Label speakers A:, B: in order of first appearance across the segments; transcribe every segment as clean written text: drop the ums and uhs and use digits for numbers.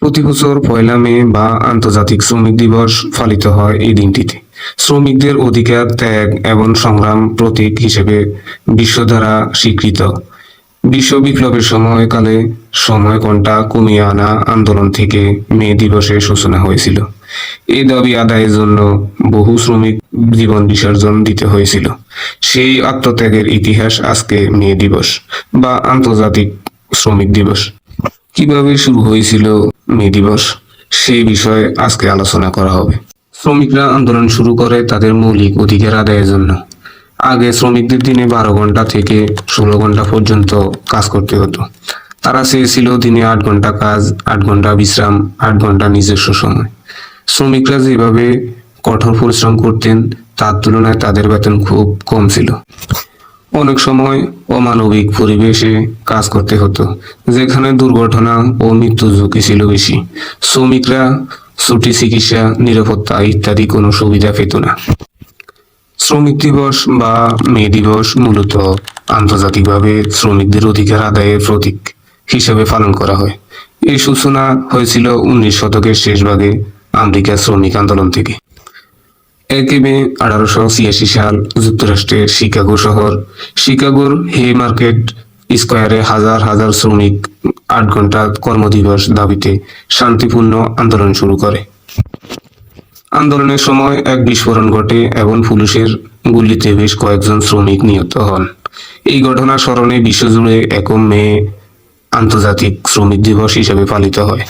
A: প্রতি বছর পয়লা মে বা আন্তর্জাতিক শ্রমিক দিবস পালিত হয় এই দিনটিতে। শ্রমিকদের অধিকার, ত্যাগ এবং সংগ্রাম প্রতীক হিসেবে বিশ্ব দ্বারা স্বীকৃত। বিশ্ব বিপ্লবের সময়কালে সময় ঘন্টা কমিয়ে আনা আন্দোলন থেকে মে দিবসের সূচনা হয়েছিল। এই দাবি আদায়ের জন্য বহু শ্রমিক জীবন বিসর্জন দিতে হয়েছিল। সেই আত্মত্যাগের ইতিহাস আজকে মে দিবস বা আন্তর্জাতিক শ্রমিক দিবস। কিভাবে শুরু হয়েছিল মে দিবস, সেই বিষয়ে আজকে আলোচনা করা হবে। শ্রমিকরা আন্দোলন শুরু করে তাদের মৌলিক অধিকার আদায়ের জন্য। আগে শ্রমিকদের দিনে 12 ঘন্টা থেকে 16 ঘন্টা পর্যন্ত কাজ করতে হতো। তারা চেয়েছিল দিনে 8 ঘন্টা কাজ, 8 ঘন্টা বিশ্রাম, 8 ঘন্টা নিজস্ব সময়। শ্রমিকরা যেভাবে কঠোর পরিশ্রম করতেন তার তুলনায় তাদের বেতন খুব কম ছিল। অনেক সময় অমানবিক পরিবেশে কাজ করতে হতো, যেখানে দুর্ঘটনা ও মৃত্যুর ঝুঁকি ছিল বেশি। শ্রমিকরা ছুটি, চিকিৎসা, নিরাপত্তা ইত্যাদি কোনো সুবিধা পেত না। শ্রমিক দিবস বা মে দিবস মূলত আন্তর্জাতিকভাবে শ্রমিকদের অধিকার আদায়ের প্রতীক হিসেবে পালন করা হয়। এই সূচনা হয়েছিল 19 শতকের শেষ ভাগে আমেরিকার শ্রমিক আন্দোলন থেকে। 1 মে 1886 সাল যুক্তরাষ্ট্রের শিকাগোর হে মার্কেট স্কয়ারে হাজার হাজার শ্রমিক 8 ঘন্টা কর্মদিবস দাবিতে শান্তিপূর্ণ আন্দোলন শুরু করে। আন্দোলনের সময় এক বিস্ফোরণ ঘটে এবং পুলিশের গুলিতে বেশ কয়েকজন শ্রমিক নিহত হন। এই ঘটনার স্মরণে বিশ্বজুড়ে 1 মে আন্তর্জাতিক শ্রমিক দিবস হিসেবে পালিত হয়।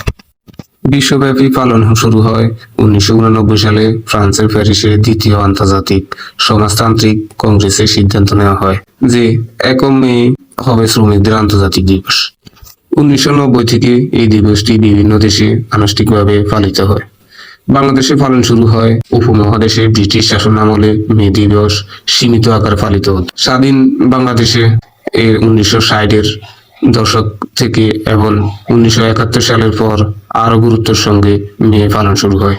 A: বিশ্বব্যাপী পালন শুরু হয় 1989 সালে ফ্রান্সের প্যারিসে দ্বিতীয় আন্তর্জাতিক সমাজতান্ত্রিক কংগ্রেসে সিদ্ধান্ত নেওয়া হয় যে 1 মে হবে শ্রমিকদের আন্তর্জাতিক দিবস। 1990 থেকে এই দিবসটি বিভিন্ন দেশে আনুষ্ঠানিকভাবে পালিত হয়। বাংলাদেশে পালন শুরু হয় উপমহাদেশে ব্রিটিশ শাসন আমলে মে দিবস সীমিত আকারে পালিত হতো। স্বাধীন বাংলাদেশে এর 1960-এর দশক থেকে এবং 1971 সালের পর আরো গুরুত্বের সঙ্গে মে পালন শুরু হয়।